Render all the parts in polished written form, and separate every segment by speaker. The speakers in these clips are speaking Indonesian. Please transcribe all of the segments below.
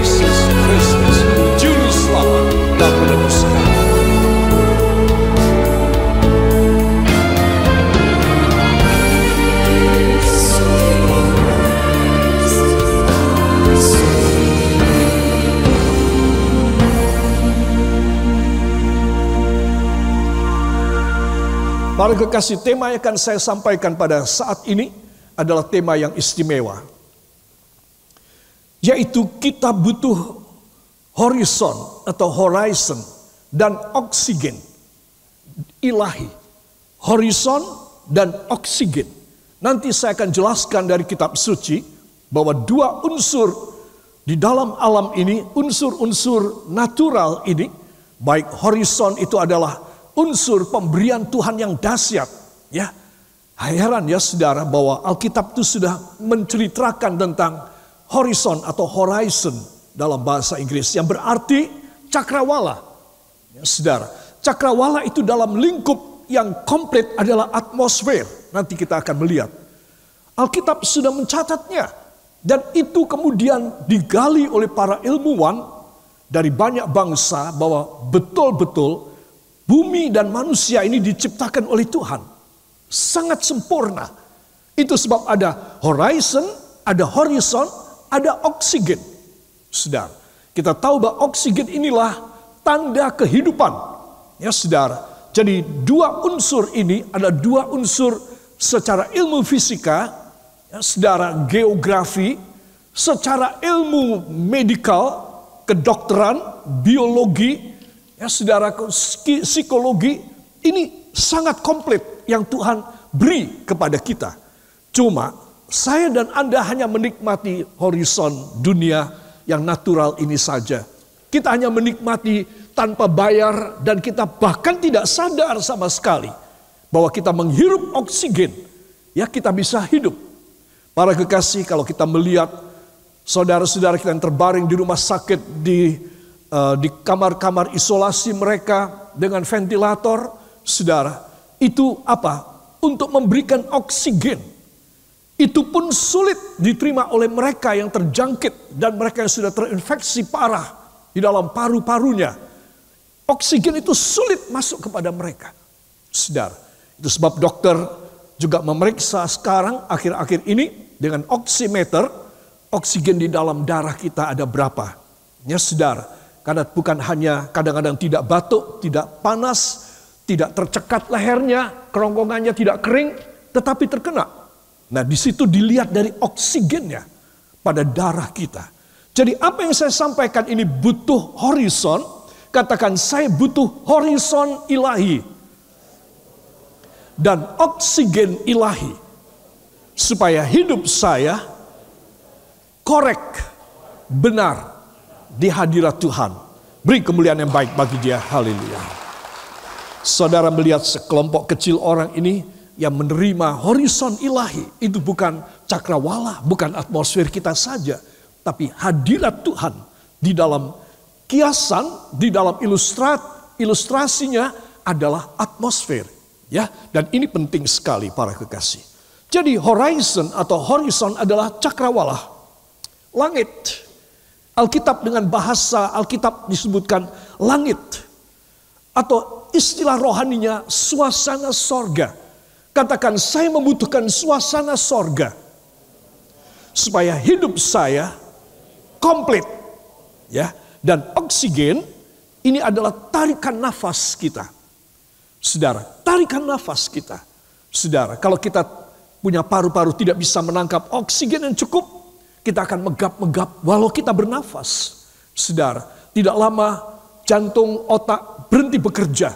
Speaker 1: Yesus Kristus, Juru Selamat dan Penebus kami. Para kekasih, tema yang akan saya sampaikan pada saat ini adalah tema yang istimewa. Yaitu kita butuh horizon dan oksigen ilahi. Horizon dan oksigen. Nanti saya akan jelaskan dari kitab suci bahwa dua unsur di dalam alam ini, unsur-unsur natural ini, baik horizon itu adalah unsur pemberian Tuhan yang dahsyat, ya. Heran ya saudara bahwa Alkitab itu sudah menceritakan tentang horizon atau horizon dalam bahasa Inggris yang berarti cakrawala. Ya, saudara, cakrawala itu dalam lingkup yang komplit adalah atmosfer. Nanti kita akan melihat. Alkitab sudah mencatatnya dan itu kemudian digali oleh para ilmuwan dari banyak bangsa bahwa betul-betul bumi dan manusia ini diciptakan oleh Tuhan. Sangat sempurna. Itu sebab ada horizon, ada horizon, ada oksigen. Saudara, kita tahu bahwa oksigen inilah tanda kehidupan. Ya saudara, jadi dua unsur ini adalah dua unsur secara ilmu fisika, ya saudara, geografi, secara ilmu medikal, kedokteran, biologi, ya saudara, psikologi, ini sangat komplit yang Tuhan beri kepada kita. Cuma saya dan Anda hanya menikmati horizon dunia yang natural ini saja. Kita hanya menikmati tanpa bayar dan kita bahkan tidak sadar sama sekali bahwa kita menghirup oksigen. Ya, kita bisa hidup. Para kekasih, kalau kita melihat saudara-saudara kita yang terbaring di rumah sakit, di kamar-kamar isolasi mereka dengan ventilator, saudara, itu apa? Untuk memberikan oksigen. Itu pun sulit diterima oleh mereka yang terjangkit dan mereka yang sudah terinfeksi parah di dalam paru-parunya. Oksigen itu sulit masuk kepada mereka. Saudara, itu sebab dokter juga memeriksa sekarang akhir-akhir ini dengan oximeter, oksigen di dalam darah kita ada berapa. Ya saudara, karena bukan hanya kadang-kadang tidak batuk, tidak panas, tidak tercekat lehernya, kerongkongannya tidak kering, tetapi terkena. Nah, di situ dilihat dari oksigennya pada darah kita. Jadi apa yang saya sampaikan ini butuh horizon. Katakan, saya butuh horizon ilahi dan oksigen ilahi supaya hidup saya korek, benar di hadirat Tuhan. Beri kemuliaan yang baik bagi Dia. Haleluya. Saudara melihat sekelompok kecil orang ini yang menerima horizon ilahi. Itu bukan cakrawala, bukan atmosfer kita saja, tapi hadirat Tuhan di dalam kiasan, di dalam ilustrasinya adalah atmosfer. Ya, dan ini penting sekali para kekasih. Jadi horizon atau horizon adalah cakrawala, langit. Alkitab dengan bahasa Alkitab disebutkan langit. Atau istilah rohaninya suasana sorga. Katakan, saya membutuhkan suasana sorga. Supaya hidup saya komplit. Ya, dan oksigen ini adalah tarikan nafas kita. Saudara, tarikan nafas kita. Saudara, kalau kita punya paru-paru tidak bisa menangkap oksigen yang cukup, kita akan megap-megap walau kita bernafas. Saudara, tidak lama jantung, otak berhenti bekerja.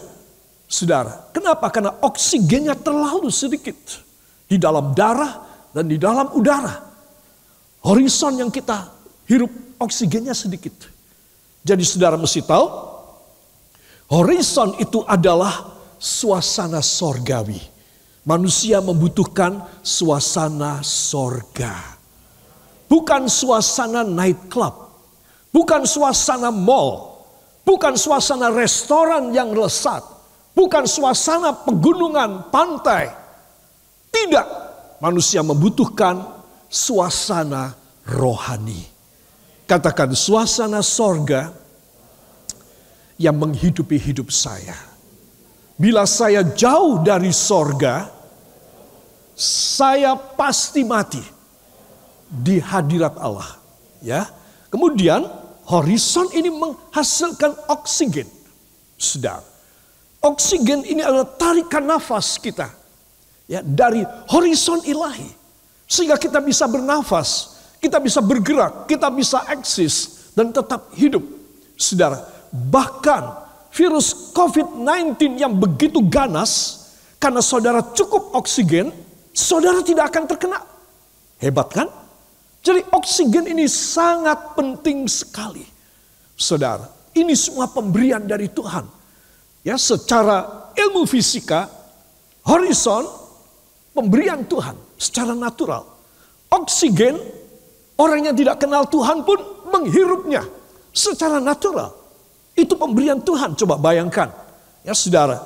Speaker 1: Saudara, kenapa? Karena oksigennya terlalu sedikit di dalam darah dan di dalam udara. Horizon yang kita hirup oksigennya sedikit. Jadi saudara mesti tahu, horizon itu adalah suasana sorgawi. Manusia membutuhkan suasana sorga. Bukan suasana night club. Bukan suasana mall. Bukan suasana restoran yang lesat. Bukan suasana pegunungan, pantai. Tidak. Manusia membutuhkan suasana rohani. Katakan, suasana sorga yang menghidupi hidup saya. Bila saya jauh dari sorga, saya pasti mati di hadirat Allah. Ya, kemudian horizon ini menghasilkan oksigen. Saudara, oksigen ini adalah tarikan nafas kita, ya, dari horizon ilahi, sehingga kita bisa bernafas, kita bisa bergerak, kita bisa eksis dan tetap hidup. Saudara, bahkan virus COVID-19 yang begitu ganas, karena saudara cukup oksigen, saudara tidak akan terkena. Hebat kan? Jadi oksigen ini sangat penting sekali. Saudara, ini semua pemberian dari Tuhan. Ya, secara ilmu fisika, horizon, pemberian Tuhan secara natural. Oksigen, orang yang tidak kenal Tuhan pun menghirupnya secara natural. Itu pemberian Tuhan, coba bayangkan. Ya saudara,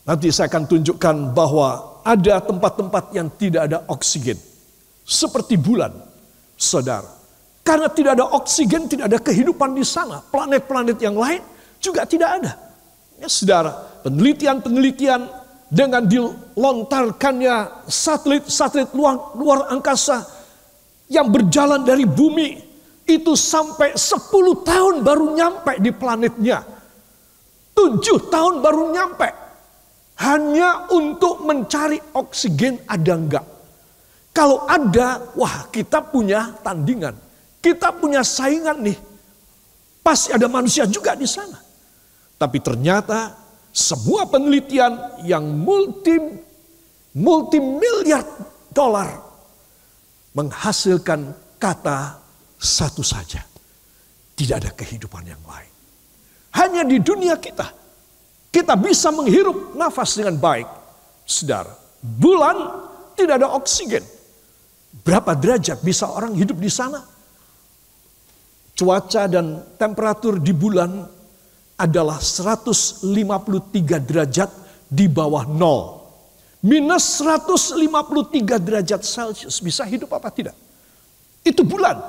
Speaker 1: nanti saya akan tunjukkan bahwa ada tempat-tempat yang tidak ada oksigen. Seperti bulan, saudara. Karena tidak ada oksigen, tidak ada kehidupan di sana. Planet-planet yang lain juga tidak ada. Ya saudara, penelitian-penelitian dengan dilontarkannya satelit-satelit luar angkasa yang berjalan dari bumi, itu sampai 10 tahun baru nyampe di planetnya. 7 tahun baru nyampe. Hanya untuk mencari oksigen ada enggak. Kalau ada, wah kita punya tandingan. Kita punya saingan nih. Pasti ada manusia juga di sana. Tapi ternyata sebuah penelitian yang multi-miliar dolar menghasilkan kata satu saja, tidak ada kehidupan yang lain. Hanya di dunia kita bisa menghirup nafas dengan baik. Saudara, bulan tidak ada oksigen. Berapa derajat bisa orang hidup di sana? Cuaca dan temperatur di bulan adalah 153 derajat di bawah nol. Minus 153 derajat Celcius. Bisa hidup apa tidak? Itu bulan.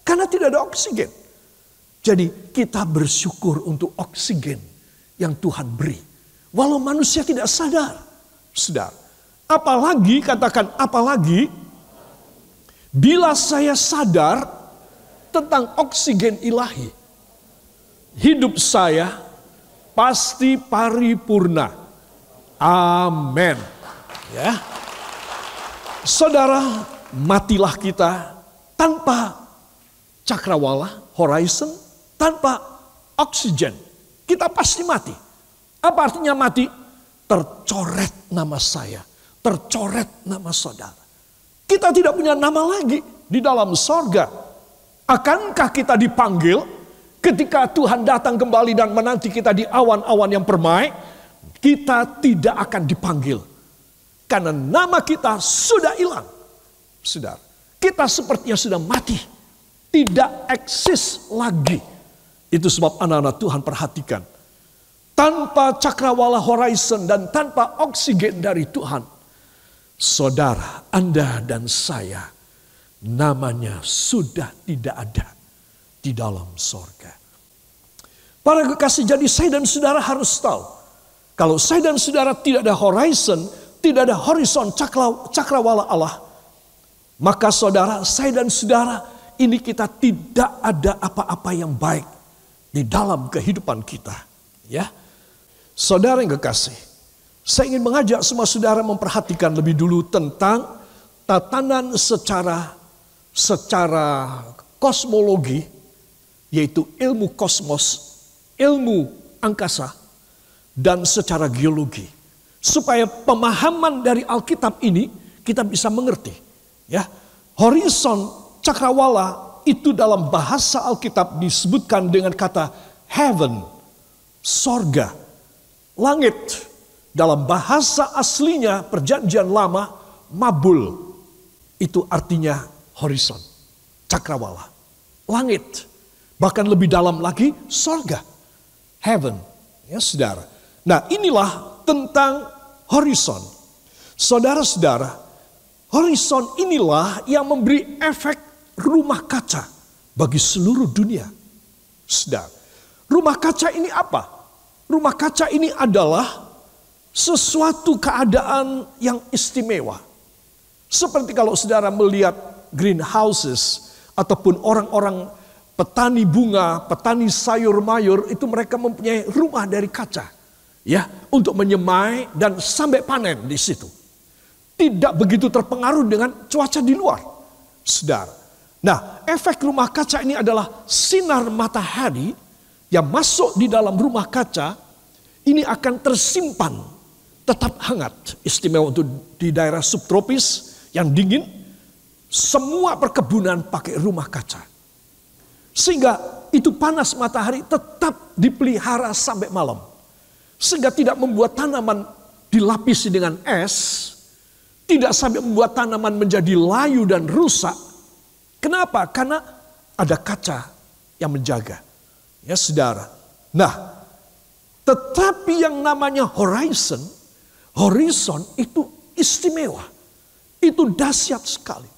Speaker 1: Karena tidak ada oksigen. Jadi kita bersyukur untuk oksigen yang Tuhan beri. Walau manusia tidak sadar. Saudara, apalagi, katakan apalagi, bila saya sadar tentang oksigen ilahi, hidup saya pasti paripurna. Amin. Ya. Saudara, matilah kita tanpa cakrawala, horizon, tanpa oksigen. Kita pasti mati. Apa artinya mati? Tercoret nama saya, tercoret nama saudara. Kita tidak punya nama lagi di dalam sorga. Akankah kita dipanggil ketika Tuhan datang kembali dan menanti kita di awan-awan yang permai? Kita tidak akan dipanggil. Karena nama kita sudah hilang. Saudara, kita sepertinya sudah mati. Tidak eksis lagi. Itu sebab anak-anak Tuhan perhatikan. Tanpa cakrawala horizon dan tanpa oksigen dari Tuhan, saudara, Anda dan saya, namanya sudah tidak ada di dalam sorga. Para kekasih, jadi saya dan saudara harus tahu. Kalau saya dan saudara tidak ada horizon, tidak ada horizon cakrawala Allah, maka saudara, saya dan saudara, ini kita tidak ada apa-apa yang baik di dalam kehidupan kita. Ya, saudara yang kekasih, saya ingin mengajak semua saudara memperhatikan lebih dulu tentang tatanan secara kosmologi, yaitu ilmu kosmos, ilmu angkasa, dan secara geologi. Supaya pemahaman dari Alkitab ini kita bisa mengerti. Ya, horizon cakrawala itu dalam bahasa Alkitab disebutkan dengan kata heaven, sorga, langit. Dalam bahasa aslinya perjanjian lama, mabul. Itu artinya horizon, cakrawala, langit. Bahkan lebih dalam lagi, sorga, heaven. Ya saudara. Nah inilah tentang horizon. Saudara-saudara, horizon inilah yang memberi efek rumah kaca bagi seluruh dunia. Saudara, rumah kaca ini apa? Rumah kaca ini adalah sesuatu keadaan yang istimewa. Seperti kalau saudara melihat greenhouses ataupun orang-orang petani bunga, petani sayur mayur, itu mereka mempunyai rumah dari kaca, ya, untuk menyemai dan sampai panen di situ. Tidak begitu terpengaruh dengan cuaca di luar, saudara. Nah, efek rumah kaca ini adalah sinar matahari yang masuk di dalam rumah kaca ini akan tersimpan tetap hangat. Istimewa untuk di daerah subtropis yang dingin, semua perkebunan pakai rumah kaca. Sehingga itu panas matahari tetap dipelihara sampai malam. Sehingga tidak membuat tanaman dilapisi dengan es, tidak sampai membuat tanaman menjadi layu dan rusak. Kenapa? Karena ada kaca yang menjaga. Ya saudara. Nah, tetapi yang namanya horizon itu istimewa. Itu dahsyat sekali.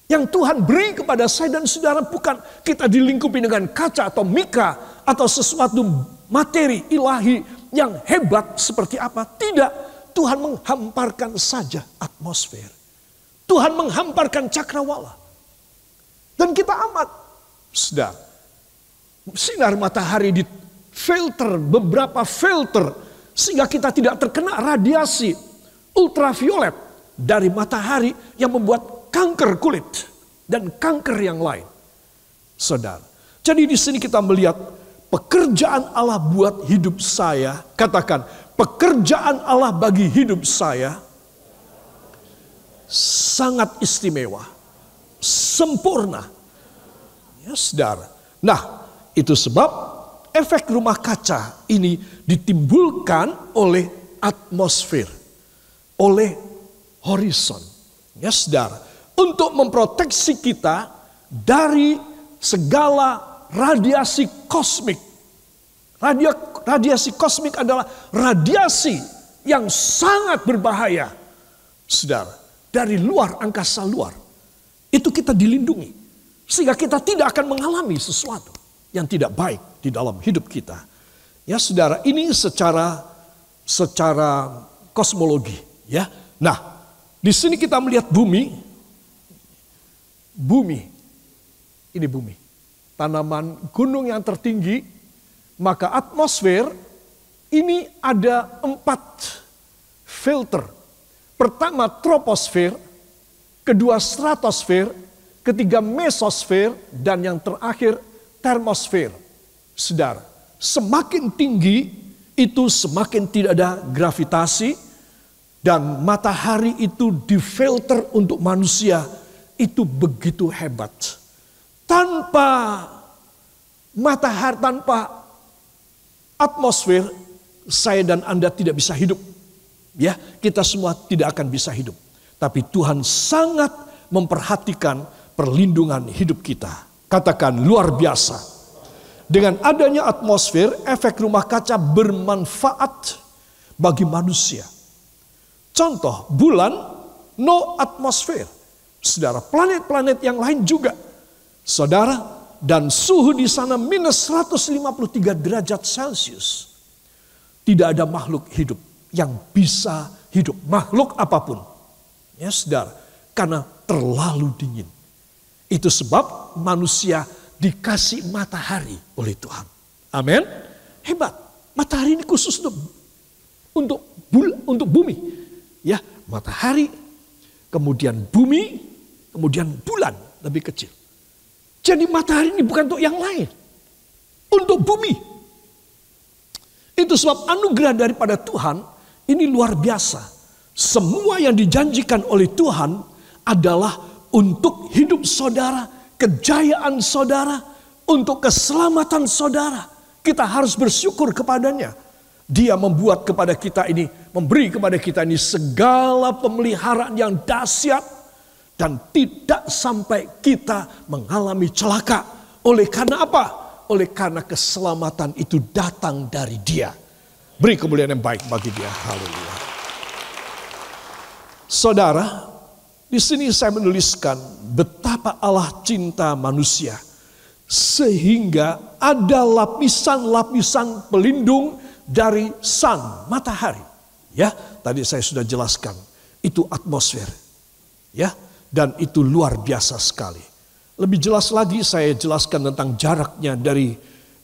Speaker 1: Yang Tuhan beri kepada saya dan saudara bukan kita dilingkupi dengan kaca atau mika atau sesuatu materi ilahi yang hebat seperti apa. Tidak, Tuhan menghamparkan saja atmosfer. Tuhan menghamparkan cakrawala. Dan kita amat, saudara, sinar matahari di filter, beberapa filter, sehingga kita tidak terkena radiasi ultraviolet dari matahari yang membuat kanker kulit dan kanker yang lain. Saudara, jadi di sini kita melihat pekerjaan Allah buat hidup saya. Katakan, pekerjaan Allah bagi hidup saya sangat istimewa, sempurna. Ya, saudara. Nah, itu sebab efek rumah kaca ini ditimbulkan oleh atmosfer, oleh horizon. Ya, saudara. Untuk memproteksi kita dari segala radiasi kosmik. Radiasi kosmik adalah radiasi yang sangat berbahaya. Saudara, dari luar angkasa luar. Itu kita dilindungi. Sehingga kita tidak akan mengalami sesuatu yang tidak baik di dalam hidup kita. Ya saudara, ini secara kosmologi. Ya. Nah, di sini kita melihat bumi. Ini bumi. Tanaman gunung yang tertinggi, maka atmosfer ini ada 4 filter. Pertama troposfer, kedua stratosfer, ketiga mesosfer, dan yang terakhir termosfer. Saudara, semakin tinggi itu semakin tidak ada gravitasi, dan matahari itu difilter untuk manusia itu begitu hebat. Tanpa matahari, tanpa atmosfer, saya dan Anda tidak bisa hidup. Ya, kita semua tidak akan bisa hidup. Tapi Tuhan sangat memperhatikan perlindungan hidup kita. Katakan luar biasa. Dengan adanya atmosfer, efek rumah kaca bermanfaat bagi manusia. Contoh, bulan no atmosfer. Saudara, planet-planet yang lain juga. Saudara, dan suhu di sana minus 153 derajat Celcius. Tidak ada makhluk hidup yang bisa hidup. Makhluk apapun. Ya saudara, karena terlalu dingin. Itu sebab manusia dikasih matahari oleh Tuhan. Amin. Hebat. Matahari ini khusus untuk bumi. Ya, matahari, kemudian bumi, kemudian bulan lebih kecil. Jadi matahari ini bukan untuk yang lain. Untuk bumi. Itu sebab anugerah daripada Tuhan ini luar biasa. Semua yang dijanjikan oleh Tuhan adalah untuk hidup saudara, kejayaan saudara, untuk keselamatan saudara. Kita harus bersyukur kepadanya. Dia membuat kepada kita ini, memberi kepada kita ini segala pemeliharaan yang dahsyat. Dan tidak sampai kita mengalami celaka. Oleh karena apa? Oleh karena keselamatan itu datang dari Dia. Beri kemuliaan yang baik bagi Dia. Haleluya. Saudara, di sini saya menuliskan betapa Allah cinta manusia. Sehingga ada lapisan-lapisan pelindung dari sun, matahari. Ya, tadi saya sudah jelaskan. Itu atmosfer. Ya, dan itu luar biasa sekali. Lebih jelas lagi saya jelaskan tentang jaraknya dari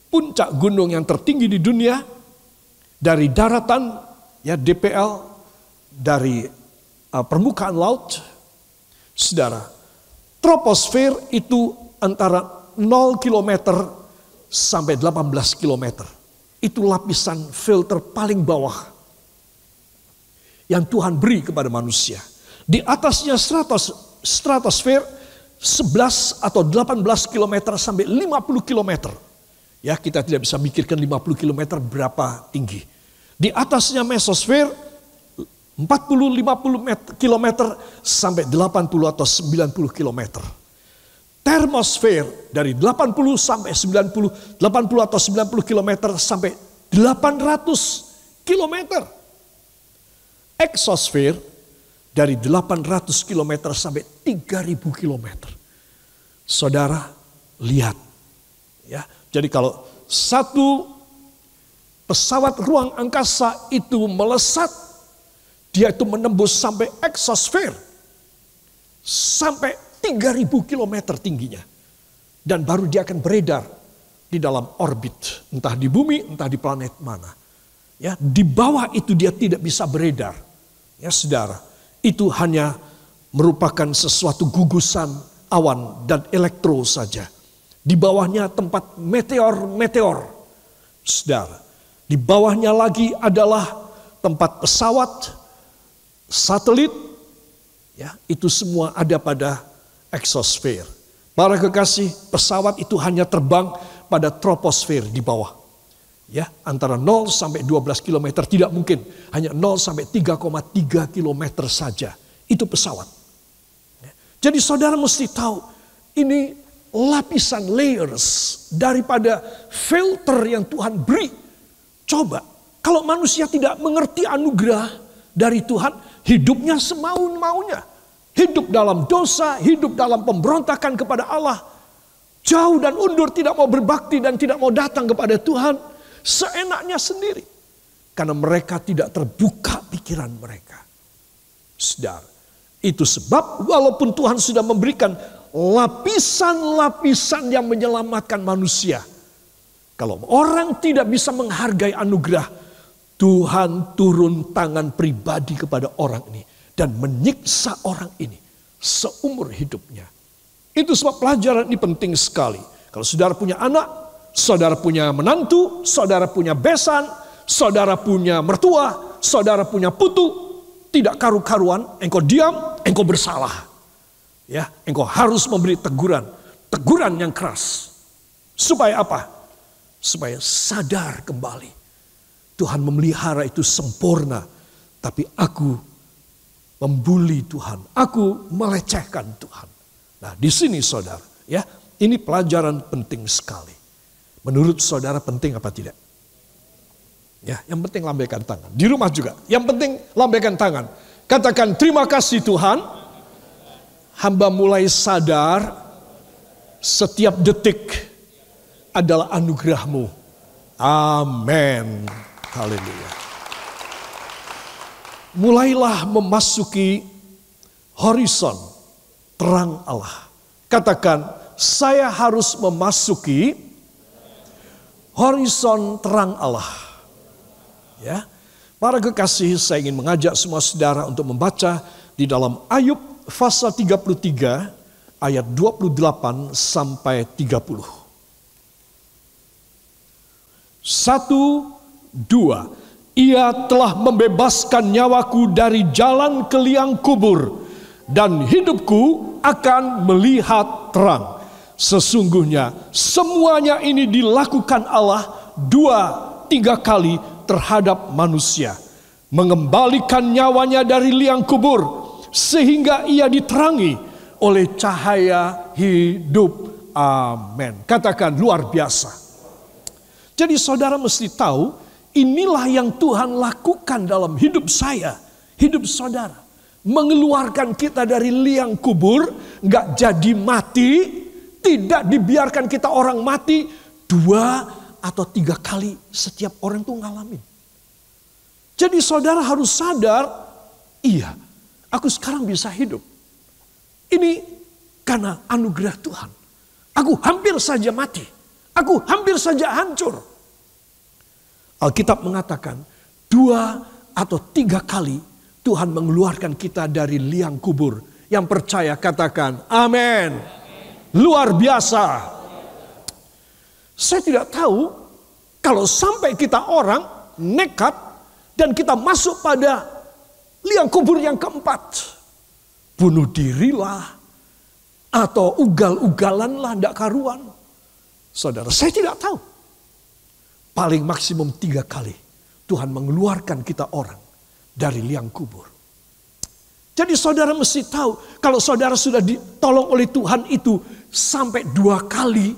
Speaker 1: puncak gunung yang tertinggi di dunia, dari daratan, ya DPL, dari permukaan laut. Saudara, troposfer itu antara 0 km sampai 18 km. Itu lapisan filter paling bawah yang Tuhan beri kepada manusia. Di atasnya stratosfer 11 atau 18 km sampai 50 km. Ya, kita tidak bisa mikirkan 50 km berapa tinggi. Di atasnya mesosfer 40-50 km sampai 80 atau 90 km. Termosfer dari 80 sampai 90, 80 atau 90 km sampai 800 km. Eksosfer dari 800 km sampai 3000 km. Saudara, lihat. Ya, jadi kalau satu pesawat ruang angkasa itu melesat, dia itu menembus sampai eksosfer. Sampai 3000 km tingginya. Dan baru dia akan beredar di dalam orbit. Entah di bumi, entah di planet mana. Ya, di bawah itu dia tidak bisa beredar. Ya saudara, itu hanya merupakan sesuatu gugusan awan dan elektro saja. Di bawahnya tempat meteor-meteor. Saudara, di bawahnya lagi adalah tempat pesawat, satelit. Ya, itu semua ada pada eksosfer. Para kekasih, pesawat itu hanya terbang pada troposfer di bawah. Ya, antara 0 sampai 12 km tidak mungkin, hanya 0 sampai 3,3 km saja. Itu pesawat. Ya. Jadi saudara mesti tahu, ini lapisan layers daripada filter yang Tuhan beri. Coba, kalau manusia tidak mengerti anugerah dari Tuhan, hidupnya semau-maunya. Hidup dalam dosa, hidup dalam pemberontakan kepada Allah. Jauh dan undur, tidak mau berbakti dan tidak mau datang kepada Tuhan. Seenaknya sendiri. Karena mereka tidak terbuka pikiran mereka. Saudara, itu sebab walaupun Tuhan sudah memberikan lapisan-lapisan yang menyelamatkan manusia. Kalau orang tidak bisa menghargai anugerah, Tuhan turun tangan pribadi kepada orang ini. Dan menyiksa orang ini seumur hidupnya. Itu sebab pelajaran ini penting sekali. Kalau saudara punya anak, saudara punya menantu, saudara punya besan, saudara punya mertua, saudara punya putu, tidak karu-karuan, engkau diam, engkau bersalah. Ya, engkau harus memberi teguran yang keras. Supaya apa? Supaya sadar kembali. Tuhan memelihara itu sempurna, tapi aku membuli Tuhan, aku melecehkan Tuhan. Nah, di sini saudara, ya, ini pelajaran penting sekali. Menurut saudara penting apa tidak? Ya, yang penting lambaikan tangan. Di rumah juga, yang penting lambaikan tangan. Katakan, terima kasih Tuhan. Hamba mulai sadar setiap detik adalah anugerah-Mu. Amin. Haleluya. Mulailah memasuki horizon terang Allah. Katakan, saya harus memasuki horizon terang Allah. Ya, para kekasih, saya ingin mengajak semua saudara untuk membaca di dalam Ayub pasal 33 ayat 28 sampai 30. 1, 2. Ia telah membebaskan nyawaku dari jalan ke liang kubur, dan hidupku akan melihat terang. Sesungguhnya semuanya ini dilakukan Allah 2-3 kali terhadap manusia. Mengembalikan nyawanya dari liang kubur, sehingga ia diterangi oleh cahaya hidup. Amin. Katakan, luar biasa. Jadi saudara mesti tahu, inilah yang Tuhan lakukan dalam hidup saya, hidup saudara. Mengeluarkan kita dari liang kubur, gak jadi mati, tidak dibiarkan kita orang mati 2 atau 3 kali setiap orang tuh ngalamin. Jadi saudara harus sadar, iya, aku sekarang bisa hidup. Ini karena anugerah Tuhan. Aku hampir saja mati. Aku hampir saja hancur. Alkitab mengatakan 2 atau 3 kali Tuhan mengeluarkan kita dari liang kubur. Yang percaya katakan amin. Luar biasa. Saya tidak tahu kalau sampai kita orang nekat dan kita masuk pada liang kubur yang keempat. Bunuh dirilah atau ugal-ugalan lah, tidak karuan. Saudara, saya tidak tahu. Paling maksimum 3 kali Tuhan mengeluarkan kita orang dari liang kubur. Jadi saudara mesti tahu, kalau saudara sudah ditolong oleh Tuhan itu sampai 2 kali,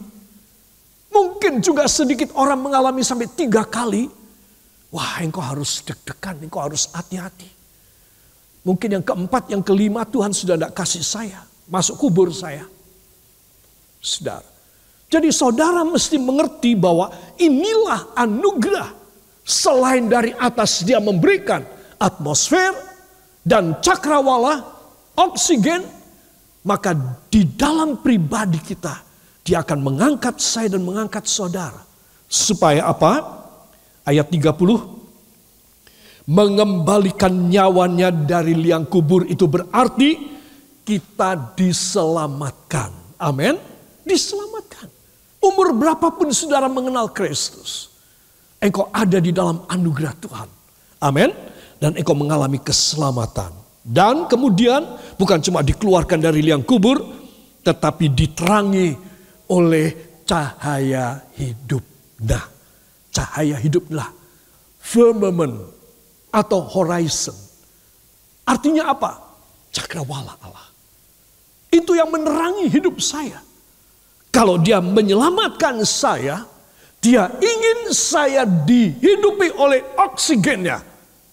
Speaker 1: mungkin juga sedikit orang mengalami sampai 3 kali. Wah, engkau harus deg-degan, engkau harus hati-hati. Mungkin yang keempat, yang kelima Tuhan sudah tidak kasih saya masuk kubur saya. Saudara. Jadi saudara mesti mengerti bahwa inilah anugerah. Selain dari atas dia memberikan atmosfer dan cakrawala, oksigen, maka di dalam pribadi kita dia akan mengangkat saya dan mengangkat saudara. Supaya apa? Ayat 30. Mengembalikan nyawanya dari liang kubur itu berarti kita diselamatkan. Amin. Diselamatkan. Umur berapapun saudara mengenal Kristus, engkau ada di dalam anugerah Tuhan. Amin. Dan engkau mengalami keselamatan. Dan kemudian bukan cuma dikeluarkan dari liang kubur, tetapi diterangi oleh cahaya hidup. Nah, cahaya hiduplah firmament atau horizon. Artinya apa? Cakrawala Allah. Itu yang menerangi hidup saya. Kalau dia menyelamatkan saya, dia ingin saya dihidupi oleh oksigennya.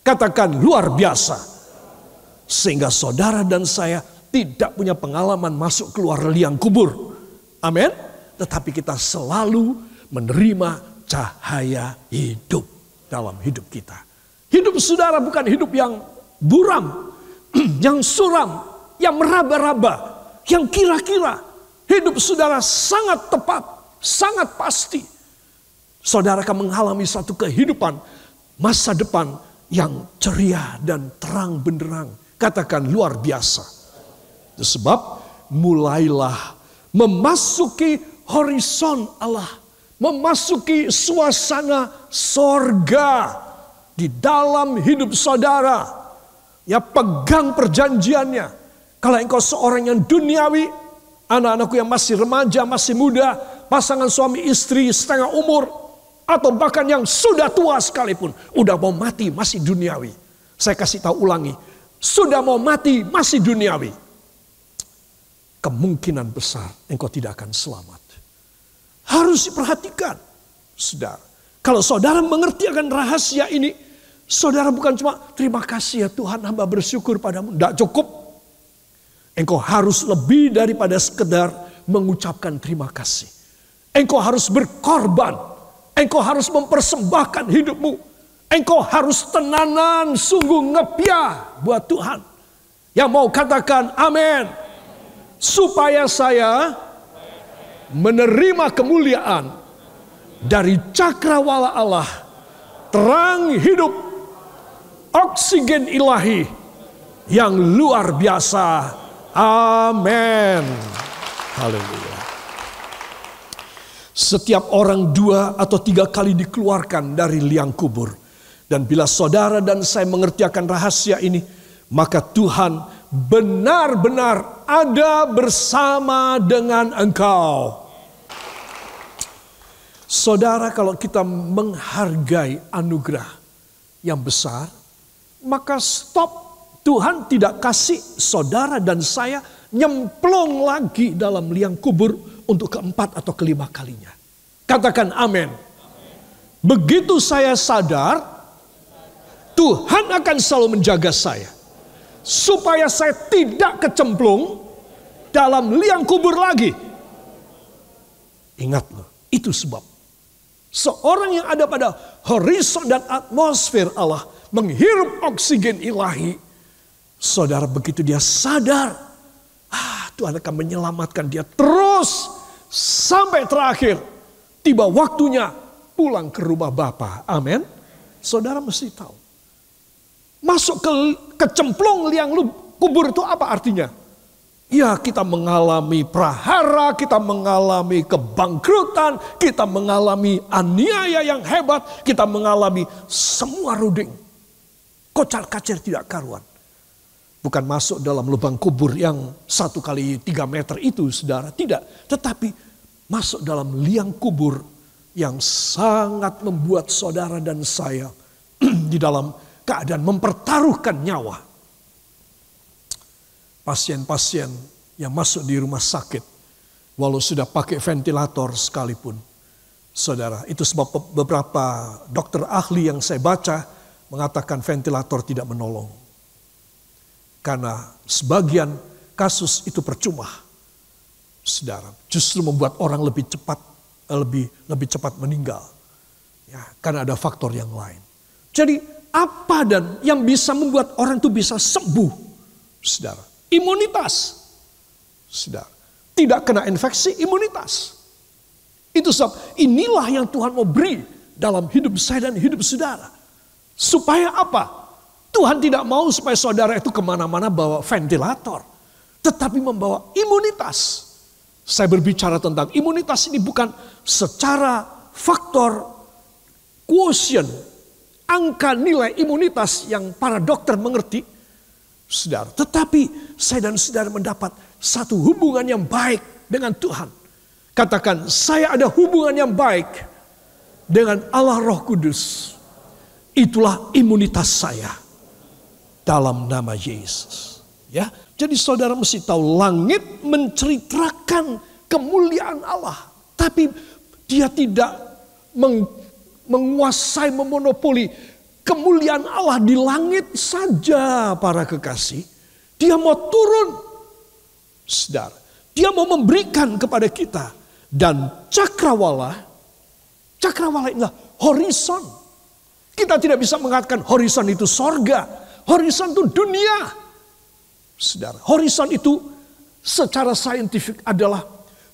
Speaker 1: Katakan luar biasa. Sehingga saudara dan saya tidak punya pengalaman masuk keluar liang kubur. Amin. Tetapi kita selalu menerima cahaya hidup dalam hidup kita. Hidup saudara bukan hidup yang buram, yang suram, yang meraba-raba, yang kira-kira. Hidup saudara sangat tepat, sangat pasti. Saudara akan mengalami satu kehidupan masa depan yang ceria dan terang benderang. Katakan luar biasa. Sebab mulailah memasuki horizon Allah. Memasuki suasana sorga di dalam hidup saudara. Ya, pegang perjanjiannya. Kalau engkau seorang yang duniawi, anak-anakku yang masih remaja, masih muda, pasangan suami istri setengah umur, atau bahkan yang sudah tua sekalipun, udah mau mati masih duniawi. Saya kasih tahu ulangi, sudah mau mati masih duniawi. Kemungkinan besar engkau tidak akan selamat. Harus diperhatikan, saudara. Kalau saudara mengerti akan rahasia ini, saudara bukan cuma terima kasih ya Tuhan, hamba bersyukur padamu. Tidak cukup. Engkau harus lebih daripada sekedar mengucapkan terima kasih. Engkau harus berkorban. Engkau harus mempersembahkan hidupmu. Engkau harus tenanan sungguh ngepiah buat Tuhan. Yang mau katakan amin. Supaya saya menerima kemuliaan dari cakrawala Allah. Terang hidup, oksigen ilahi yang luar biasa. Amin. Haleluya. Setiap orang 2 atau 3 kali dikeluarkan dari liang kubur. Dan bila saudara dan saya mengerti akan rahasia ini, maka Tuhan benar-benar ada bersama dengan engkau. Saudara, kalau kita menghargai anugerah yang besar, maka stop. Tuhan tidak kasih saudara dan saya nyemplung lagi dalam liang kubur untuk keempat atau kelima kalinya. Katakan amin. Begitu saya sadar, Tuhan akan selalu menjaga saya. Supaya saya tidak kecemplung dalam liang kubur lagi. Ingat loh, itu sebab seorang yang ada pada horizon dan atmosfer Allah menghirup oksigen ilahi. Saudara, begitu dia sadar, Tuhan akan menyelamatkan dia terus sampai terakhir. Tiba waktunya pulang ke rumah Bapa. Amin. Saudara mesti tahu. Masuk ke kecemplung liang kubur itu apa artinya? Ya, kita mengalami prahara, kita mengalami kebangkrutan, kita mengalami aniaya yang hebat, kita mengalami semua ruding. Kocar-kacir tidak karuan. Bukan masuk dalam lubang kubur yang 1 kali 3 meter itu, saudara. Tidak, tetapi masuk dalam liang kubur yang sangat membuat saudara dan saya di dalam keadaan mempertaruhkan nyawa. Pasien-pasien yang masuk di rumah sakit, walau sudah pakai ventilator sekalipun, saudara, itu sebab beberapa dokter ahli yang saya baca mengatakan ventilator tidak menolong. Karena sebagian kasus itu percuma, saudara, justru membuat orang lebih cepat meninggal, ya, karena ada faktor yang lain. Jadi apa dan yang bisa membuat orang itu bisa sembuh, saudara? Imunitas, saudara. Tidak kena infeksi, imunitas. Itu sebab inilah yang Tuhan mau beri dalam hidup saya dan hidup saudara. Supaya apa? Tuhan tidak mau supaya saudara itu kemana-mana bawa ventilator, tetapi membawa imunitas. Saya berbicara tentang imunitas ini bukan secara faktor quotient, angka nilai imunitas yang para dokter mengerti, saudara. Tetapi saya dan saudara mendapat satu hubungan yang baik dengan Tuhan. Katakan, saya ada hubungan yang baik dengan Allah Roh Kudus. Itulah imunitas saya dalam nama Yesus. Ya, jadi saudara mesti tahu, langit menceritakan kemuliaan Allah, tapi dia tidak menguasai, memonopoli kemuliaan Allah di langit saja, para kekasih. Dia mau turun, saudara. Dia mau memberikan kepada kita. Dan cakrawala inilah horizon. Kita tidak bisa mengatakan horizon itu sorga. Horizon itu dunia. Saudara, horizon itu secara saintifik adalah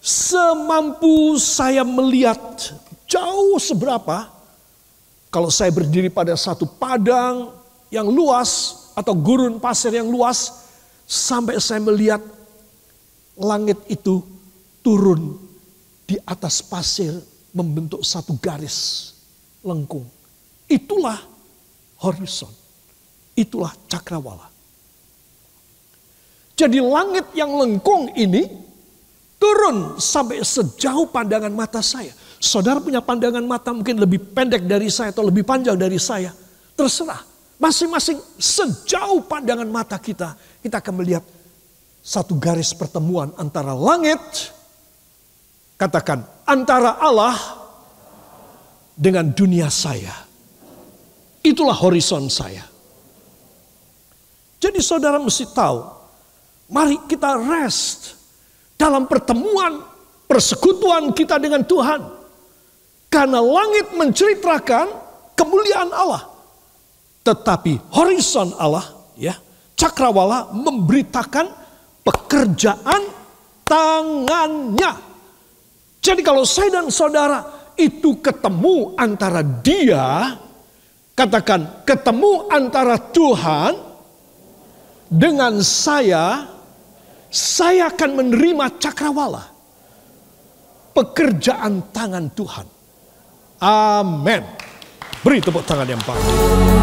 Speaker 1: semampu saya melihat jauh seberapa. Kalau saya berdiri pada satu padang yang luas atau gurun pasir yang luas, sampai saya melihat langit itu turun di atas pasir membentuk satu garis lengkung. Itulah horizon. Itulah cakrawala. Jadi langit yang lengkung ini turun sampai sejauh pandangan mata saya. Saudara punya pandangan mata mungkin lebih pendek dari saya atau lebih panjang dari saya. Terserah. Masing-masing sejauh pandangan mata kita akan melihat satu garis pertemuan antara langit, katakan, antara Allah dengan dunia saya. Itulah horizon saya. Jadi saudara mesti tahu, mari kita rest dalam pertemuan, persekutuan kita dengan Tuhan. Karena langit menceritakan kemuliaan Allah. Tetapi horizon Allah, ya, cakrawala memberitakan pekerjaan tangannya. Jadi kalau saya dan saudara itu ketemu antara dia, katakan ketemu antara Tuhan dengan saya akan menerima cakrawala. Pekerjaan tangan Tuhan. Amin. Beri tepuk tangan yang paling.